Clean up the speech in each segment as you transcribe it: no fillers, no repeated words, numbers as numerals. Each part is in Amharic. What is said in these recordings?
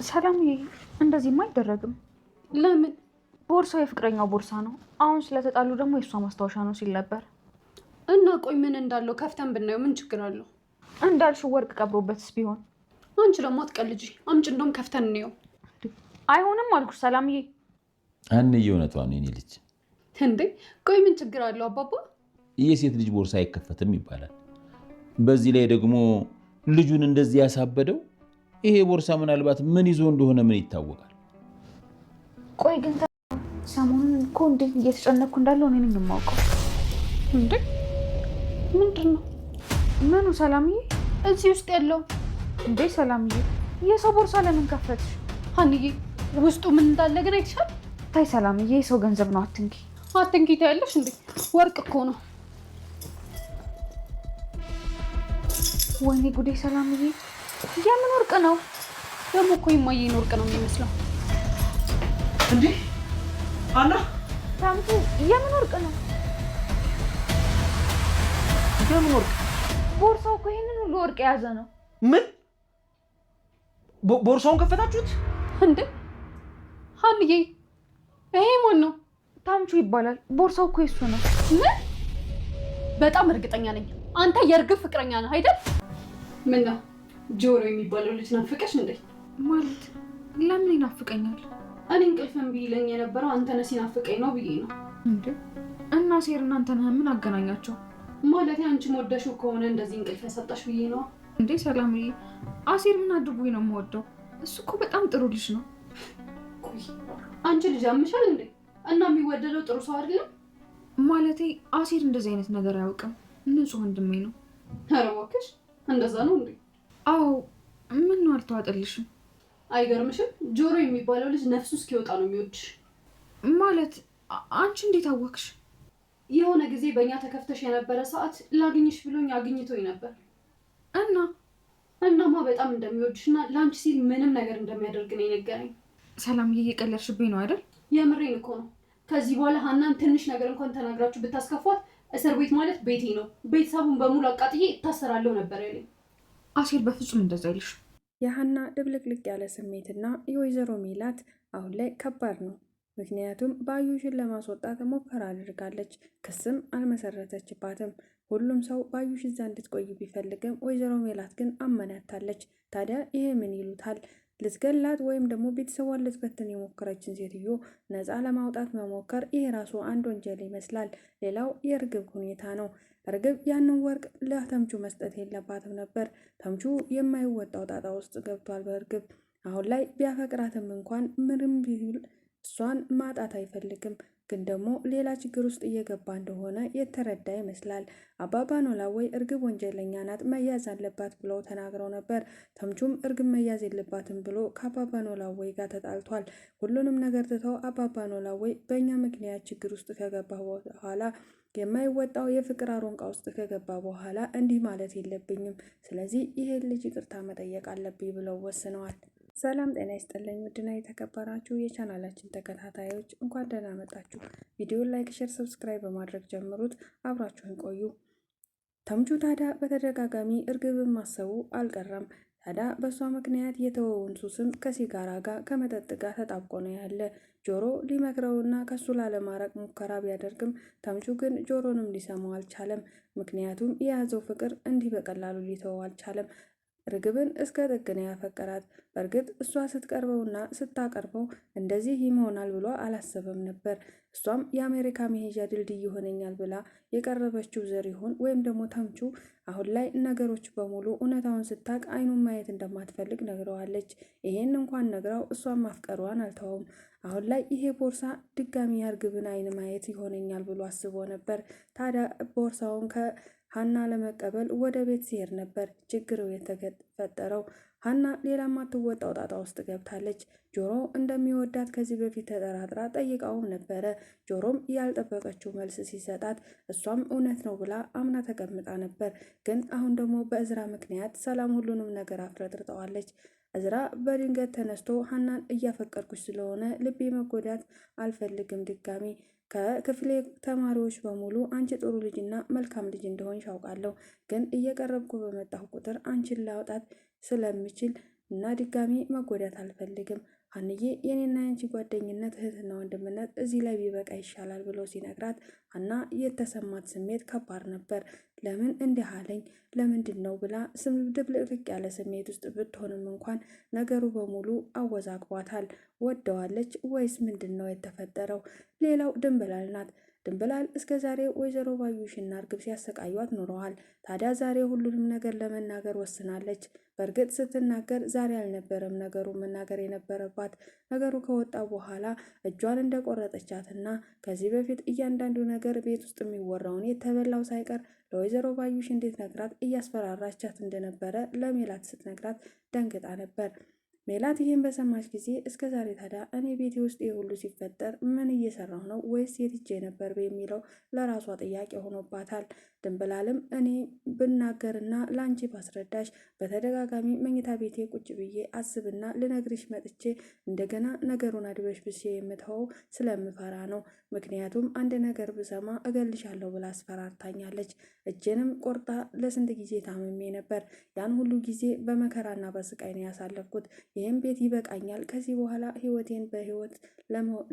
ሰላምዬ እንደዚህማ አይደረግም። ለምን? ቦርሳው የፍቅረኛው ቦርሳ ነው። አሁን ስለተጣሉ ደግሞ የእሷ ማስታወሻ ነው ሲል ነበር። እና ቆይ ምን እንዳለው ከፍተን ብናየው ምን ችግር አለው? እንዳልሽው ወርቅ ቀብሮበትስ ቢሆን? አንቺ ደግሞ አትቀልጂ። አምጪ እንደውም ከፍተን እንየው። አይሆንም አልኩሽ ሰላምዬ። አንዬ እውነቷን ነው የኔ ልጅ። እንዴ ቆይ ምን ችግር አለው አባባ? የሴት ልጅ ቦርሳ አይከፈትም ይባላል። በዚህ ላይ ደግሞ ልጁን እንደዚህ ያሳበደው ይሄ ቦርሳ ምናልባት ምን ይዞ እንደሆነ ምን ይታወቃል? ቆይ ግን ሰሞኑን እኮ እንዴት እየተጨነኩ እንዳለው እኔ ነኝ የማውቀው። እንዴ ምንድን ነው? ምኑ ሰላምዬ? እዚህ ውስጥ ያለው። እንዴ ሰላምዬ የሰው ቦርሳ ለምን ከፈትሽ? ሀንዬ ውስጡ ምን እንዳለ ግን አይተሻል? ታይ ሰላምዬ የሰው ገንዘብ ነው አትንኪ። አትንኪ ታያለሽ እንዴ? ወርቅ እኮ ነው። ወይኔ ጉዴ ሰላምዬ የምን ወርቅ ነው ደግሞ? እኮ የማየን ወርቅ ነው የሚመስለው። እንዴ አና ታምቱ የምን ወርቅ ነው? የምን ወርቅ? ቦርሳው እኮ ይሄንን ሁሉ ወርቅ የያዘ ነው። ምን ቦርሳውን ከፈታችሁት እንዴ? ሀንዬ ይሄ ማን ነው? ታምቹ ይባላል። ቦርሳው እኮ የሱ ነው። ምን? በጣም እርግጠኛ ነኝ አንተ የእርግብ ፍቅረኛ ነህ አይደል? ምን ነው ጆሮ የሚባለው ልጅ ናፍቀሽ እንዴ? ማለት ለምን ይናፍቀኛል? እኔ እንቅልፍም ቢለኝ የነበረው አንተ ነህ ሲናፍቀኝ ነው ብዬ ነው። እንዴ እና ሴር እናንተ ምን አገናኛቸው? ማለት አንቺ ወደሽው ከሆነ እንደዚህ እንቅልፍ ያሳጣሽ ብዬ ነው። እንዴ ሰላምዬ አሴር ምን አድርጎኝ ነው የምወደው? እሱ እኮ በጣም ጥሩ ልጅ ነው። ቆይ አንቺ ልጅ አምሻል እንዴ? እና የሚወደደው ጥሩ ሰው አይደለም? ማለቴ አሴር እንደዚህ አይነት ነገር አያውቅም። ንጹህ ወንድሜ ነው። ኧረ እባክሽ እንደዛ ነው እንዴ? አዎ ምን ነው አልተዋጠልሽም? አይገርምሽም? ጆሮ የሚባለው ልጅ ነፍሱ እስኪወጣ ነው የሚወድሽ። ማለት አንቺ እንዴት አወቅሽ? የሆነ ጊዜ በእኛ ተከፍተሽ የነበረ ሰዓት ላግኝሽ ብሎኝ አግኝቶኝ ነበር። እናማ በጣም እንደሚወድሽና ለአንቺ ሲል ምንም ነገር እንደሚያደርግ ነው የነገረኝ። ሰላምዬ እየቀለድሽብኝ ነው አይደል? የምሬን እኮ ነው። ከዚህ በኋላ ሀናን ትንሽ ነገር እንኳን ተናግራችሁ ብታስከፏት እስር ቤት ማለት ቤቴ ነው፣ ቤተሰቡን በሙሉ አቃጥዬ እታሰራለሁ ነበር ያለኝ። አሴር በፍጹም እንደዛ አይልሽ። የሀና ድብልቅልቅ ያለ ስሜትና የወይዘሮ ሜላት አሁን ላይ ከባድ ነው። ምክንያቱም ባዩሽን ለማስወጣት ሙከራ አድርጋለች፣ ክስም አልመሰረተችባትም። ሁሉም ሰው ባዩሽ እዛ እንድትቆይ ቢፈልግም ወይዘሮ ሜላት ግን አመናታለች። ታዲያ ይሄ ምን ይሉታል? ልትገላት ወይም ደግሞ ቤተሰቧን ልትበትን የሞከረችን ሴትዮ ነፃ ለማውጣት መሞከር ይሄ ራሱ አንድ ወንጀል ይመስላል። ሌላው የእርግብ ሁኔታ ነው። እርግብ ያንን ወርቅ ለተምቹ መስጠት የለባትም ነበር። ተምቹ የማይወጣው ጣጣ ውስጥ ገብቷል በእርግብ። አሁን ላይ ቢያፈቅራትም እንኳን ምንም ቢል እሷን ማጣት አይፈልግም። ግን ደግሞ ሌላ ችግር ውስጥ እየገባ እንደሆነ የተረዳ ይመስላል። አባባ ኖላዊ እርግብ ወንጀለኛ ናት፣ መያዝ አለባት ብለው ተናግረው ነበር። ተምቹም እርግብ መያዝ የለባትም ብሎ ከአባባ ኖላዊ ጋር ተጣልቷል። ሁሉንም ነገር ትተው አባባ ኖላዊ በእኛ ምክንያት ችግር ውስጥ ከገባ በኋላ የማይወጣው የፍቅር አሮንቃ ውስጥ ከገባ በኋላ እንዲህ ማለት የለብኝም፣ ስለዚህ ይሄን ልጅ ይቅርታ መጠየቅ አለብኝ ብለው ወስነዋል። ሰላም ጤና ይስጥልኝ ውድና የተከበራችሁ የቻናላችን ተከታታዮች እንኳን ደህና መጣችሁ። ቪዲዮ ላይክ፣ ሼር፣ ሰብስክራይብ በማድረግ ጀምሩት። አብራችሁን ቆዩ። ተምቹ ታዲያ በተደጋጋሚ እርግብን ማሰቡ አልቀረም። ታዲያ በእሷ ምክንያት የተወውን ሱስም ከሲጋራ ጋር ከመጠጥ ጋር ተጣብቆ ነው ያለ። ጆሮ ሊመክረውና ከሱ ላለማራቅ ሙከራ ቢያደርግም ተምቹ ግን ጆሮንም ሊሰማው አልቻለም። ምክንያቱም የያዘው ፍቅር እንዲህ በቀላሉ ሊተወው አልቻለም። እርግብን እስከ ጥግ ነው ያፈቀራት። በእርግጥ እሷ ስትቀርበውና ስታቀርበው እንደዚህ ይሆናል ብሎ አላሰበም ነበር። እሷም የአሜሪካ መሄጃ ድልድይ ይሆነኛል ብላ የቀረበችው ዘሪሁን ወይም ደግሞ ተምቹ አሁን ላይ ነገሮች በሙሉ እውነታውን ስታቅ አይኑን ማየት እንደማትፈልግ ነግረዋለች። ይሄን እንኳን ነግራው እሷን ማፍቀሯን አልተውም። አሁን ላይ ይሄ ቦርሳ ድጋሚ የእርግብን አይን ማየት ይሆነኛል ብሎ አስቦ ነበር። ታዲያ ቦርሳውን ሀና ለመቀበል ወደ ቤት ሲሄድ ነበር ችግሩ የተፈጠረው። ሀና ሌላ ማትወጣው ጣጣ ውስጥ ገብታለች። ጆሮ እንደሚወዳት ከዚህ በፊት ተጠራጥራ ጠይቃውም ነበረ። ጆሮም ያልጠበቀችው መልስ ሲሰጣት እሷም እውነት ነው ብላ አምና ተቀምጣ ነበር። ግን አሁን ደግሞ በእዝራ ምክንያት ሰላም ሁሉንም ነገር አፍረጥርጠዋለች። እዝራ በድንገት ተነስቶ ሀናን እያፈቀርኩች ስለሆነ ልቤ መጎዳት አልፈልግም ድጋሚ ከክፍሌ ተማሪዎች በሙሉ አንቺ ጥሩ ልጅና መልካም ልጅ እንደሆንሽ አውቃለሁ። ግን እየቀረብኩ በመጣሁ ቁጥር አንቺን ላውጣት ስለምችል እና ድጋሚ መጎዳት አልፈልግም። ሀንዬ የኔና ያንቺ ጓደኝነት እህትና ወንድምነት እዚህ ላይ ቢበቃ ይሻላል ብሎ ሲነግራት ሀና የተሰማት ስሜት ከባድ ነበር። ለምን እንዲህ አለኝ ለምንድን ነው ብላ ድብልቅልቅ ያለ ስሜት ውስጥ ብትሆንም እንኳን ነገሩ በሙሉ አወዛግቧታል። ወደዋለች ወይስ ምንድን ነው የተፈጠረው? ሌላው ድንብላል ናት። ድንብላል እስከ ዛሬ ወይዘሮ ባዩሽና እርግብ ሲያሰቃዩት ኖረዋል። ታዲያ ዛሬ ሁሉንም ነገር ለመናገር ወስናለች። በእርግጥ ስትናገር ዛሬ አልነበረም ነገሩ መናገር የነበረባት። ነገሩ ከወጣ በኋላ እጇን እንደቆረጠቻትና ከዚህ በፊት እያንዳንዱ ነገር ቤት ውስጥ የሚወራውን የተበላው ሳይቀር ለወይዘሮ ባዩሽ እንድትነግራት እያስፈራራቻት እንደነበረ ለሜላት ስትነግራት ደንግጣ ነበር። ሜላት ይህን በሰማች ጊዜ እስከ ዛሬ ታዲያ እኔ ቤቴ ውስጥ የሁሉ ሲፈጠር ምን እየሰራሁ ነው ወይስ የት ሄጄ ነበር የሚለው ለራሷ ጥያቄ ሆኖባታል። ድንብላልም እኔ ብናገርና ለአንቺ ባስረዳሽ በተደጋጋሚ መኝታ ቤቴ ቁጭ ብዬ አስብና ልነግርሽ መጥቼ እንደገና ነገሩን አድበሽብሼ የምትኸው ስለምፈራ ነው። ምክንያቱም አንድ ነገር ብሰማ እገልሻለሁ ብላ አስፈራርታኛለች። እጄንም ቆርጣ ለስንት ጊዜ ታምሜ ነበር። ያን ሁሉ ጊዜ በመከራና በስቃይ ነው ያሳለፍኩት። ይህም ቤት ይበቃኛል። ከዚህ በኋላ ህይወቴን በህይወት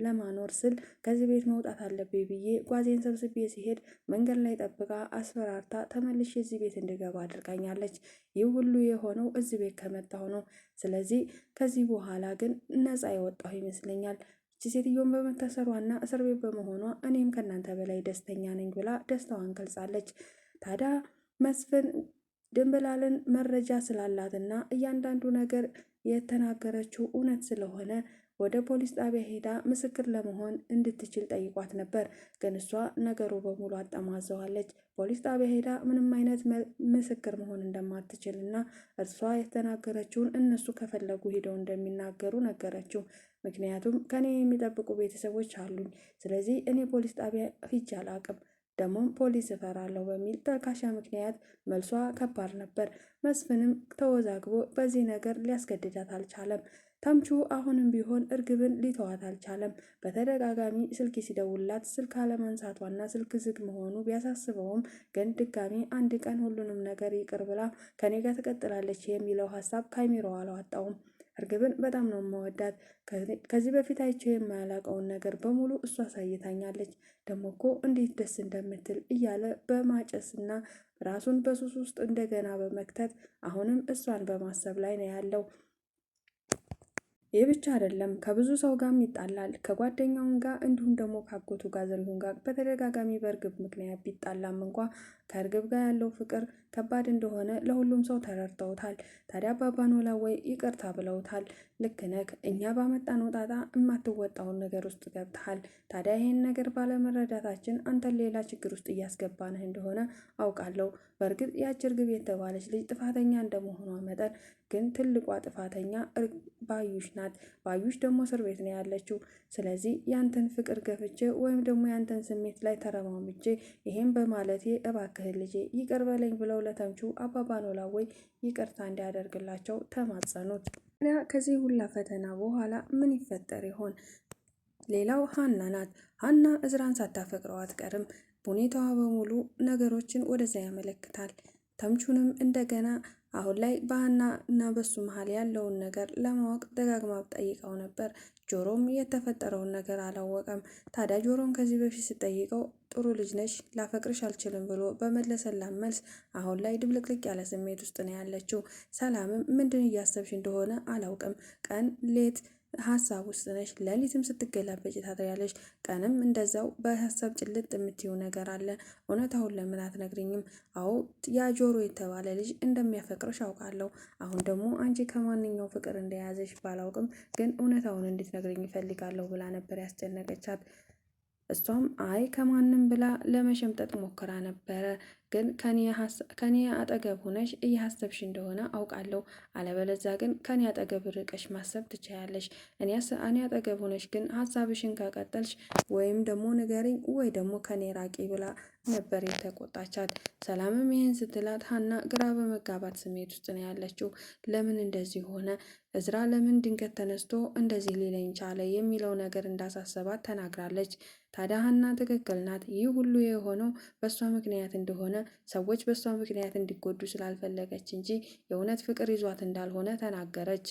ለማኖር ስል ከዚህ ቤት መውጣት አለብኝ ብዬ ጓዜን ሰብስቤ ሲሄድ መንገድ ላይ ጠብቃ አስፈራርታ ተመልሼ እዚህ ቤት እንድገባ አድርጋኛለች። ይህ ሁሉ የሆነው እዚህ ቤት ከመጣሁ ነው። ስለዚህ ከዚህ በኋላ ግን ነፃ የወጣሁ ይመስለኛል። እቺ ሴትዮን በመታሰሯና እስር ቤት በመሆኗ እኔም ከእናንተ በላይ ደስተኛ ነኝ ብላ ደስታዋን ገልጻለች። ታዲያ መስፍን ድንብላልን መረጃ ስላላትና እያንዳንዱ ነገር የተናገረችው እውነት ስለሆነ ወደ ፖሊስ ጣቢያ ሄዳ ምስክር ለመሆን እንድትችል ጠይቋት ነበር። ግን እሷ ነገሩ በሙሉ አጠማዘዋለች። ፖሊስ ጣቢያ ሄዳ ምንም አይነት ምስክር መሆን እንደማትችል እና እርሷ የተናገረችውን እነሱ ከፈለጉ ሄደው እንደሚናገሩ ነገረችው። ምክንያቱም ከኔ የሚጠብቁ ቤተሰቦች አሉኝ። ስለዚህ እኔ ፖሊስ ጣቢያ ሂጄ አላቅም፣ ደግሞም ፖሊስ እፈራለሁ በሚል ተልካሻ ምክንያት መልሷ ከባድ ነበር። መስፍንም ተወዛግቦ በዚህ ነገር ሊያስገድዳት አልቻለም። ተምቹ አሁንም ቢሆን እርግብን ሊተዋት አልቻለም። በተደጋጋሚ ስልክ ሲደውላት ስልክ አለማንሳቷና ስልክ ዝግ መሆኑ ቢያሳስበውም ግን ድጋሚ አንድ ቀን ሁሉንም ነገር ይቅር ብላ ከኔ ጋር ትቀጥላለች የሚለው ሀሳብ ካይሚሮው አላወጣውም። እርግብን በጣም ነው መወዳት። ከዚህ በፊት አይቼው የማያላቀውን ነገር በሙሉ እሷ አሳይታኛለች። ደግሞ እኮ እንዴት ደስ እንደምትል እያለ በማጨስና ራሱን በሱስ ውስጥ እንደገና በመክተት አሁንም እሷን በማሰብ ላይ ነው ያለው። ይህ ብቻ አይደለም፣ ከብዙ ሰው ጋርም ይጣላል። ከጓደኛውን ጋር እንዲሁም ደግሞ ከአጎቱ ጋር ዘሪሁን ጋር በተደጋጋሚ በእርግብ ምክንያት ቢጣላም እንኳ ከእርግብ ጋር ያለው ፍቅር ከባድ እንደሆነ ለሁሉም ሰው ተረድተውታል። ታዲያ አባባ ኖላዊ ይቅርታ ብለውታል። ልክ ነህ፣ እኛ ባመጣነው ጣጣ የማትወጣውን ነገር ውስጥ ገብተሃል። ታዲያ ይሄን ነገር ባለመረዳታችን አንተን ሌላ ችግር ውስጥ እያስገባንህ እንደሆነ አውቃለሁ። በእርግጥ ያች እርግብ የተባለች ልጅ ጥፋተኛ እንደመሆኗ መጠን ግን ትልቋ ጥፋተኛ ባዩሽ ናት። ባዩሽ ደግሞ እስር ቤት ነው ያለችው። ስለዚህ ያንተን ፍቅር ገፍቼ ወይም ደግሞ ያንተን ስሜት ላይ ተረማምጄ ይሄን በማለቴ እባክህን ልጄ ይቅር በለኝ ብለው ለተምቹ አባባ ኖላዊ ይቅርታ እንዲያደርግላቸው ተማጸኑት። ከዚህ ሁላ ፈተና በኋላ ምን ይፈጠር ይሆን? ሌላው ሀና ናት። ሀና እዝራን ሳታፈቅረው አትቀርም። ሁኔታዋ በሙሉ ነገሮችን ወደዛ ያመለክታል። ተምቹንም እንደገና አሁን ላይ በሀና እና በሱ መሀል ያለውን ነገር ለማወቅ ደጋግማ ጠይቀው ነበር። ጆሮም የተፈጠረውን ነገር አላወቀም። ታዲያ ጆሮም ከዚህ በፊት ስጠይቀው ጥሩ ልጅ ነሽ፣ ላፈቅርሽ አልችልም ብሎ በመለሰላት መልስ አሁን ላይ ድብልቅልቅ ያለ ስሜት ውስጥ ነው ያለችው። ሰላምም ምንድን እያሰብሽ እንደሆነ አላውቅም፣ ቀን ሌት ሀሳብ ውስጥ ነሽ፣ ሌሊትም ስትገላበጭ ታድሪያለሽ፣ ቀንም እንደዛው በሀሳብ ጭልጥ የምትይው ነገር አለ። እውነታውን ለምን አትነግሪኝም? አዎ ያ ጆሮ የተባለ ልጅ እንደሚያፈቅርሽ አውቃለሁ። አሁን ደግሞ አንቺ ከማንኛው ፍቅር እንደያዘሽ ባላውቅም ግን እውነታውን እንድትነግሪኝ ይፈልጋለሁ ብላ ነበር ያስጨነቀቻት። እሷም አይ ከማንም ብላ ለመሸምጠጥ ሞክራ ነበረ። ግን ከኔ አጠገብ ሆነሽ እያሰብሽ እንደሆነ አውቃለሁ። አለበለዛ ግን ከኔ አጠገብ ርቀሽ ማሰብ ትችያለሽ። እኔ አጠገብ ሆነሽ ግን ሀሳብሽን ካቀጠልሽ ወይም ደግሞ ንገሪኝ ወይ ደግሞ ከኔ ራቂ ብላ ነበር የተቆጣቻት። ሰላምም ይህን ስትላት ሀና ግራ በመጋባት ስሜት ውስጥ ነው ያለችው። ለምን እንደዚህ ሆነ? እዝራ ለምን ድንገት ተነስቶ እንደዚህ ሊለኝ ቻለ የሚለው ነገር እንዳሳሰባት ተናግራለች። ታዲያ ሀና ትክክል ናት። ይህ ሁሉ የሆነው በእሷ ምክንያት እንደሆነ ሰዎች በእሷ ምክንያት እንዲጎዱ ስላልፈለገች እንጂ የእውነት ፍቅር ይዟት እንዳልሆነ ተናገረች።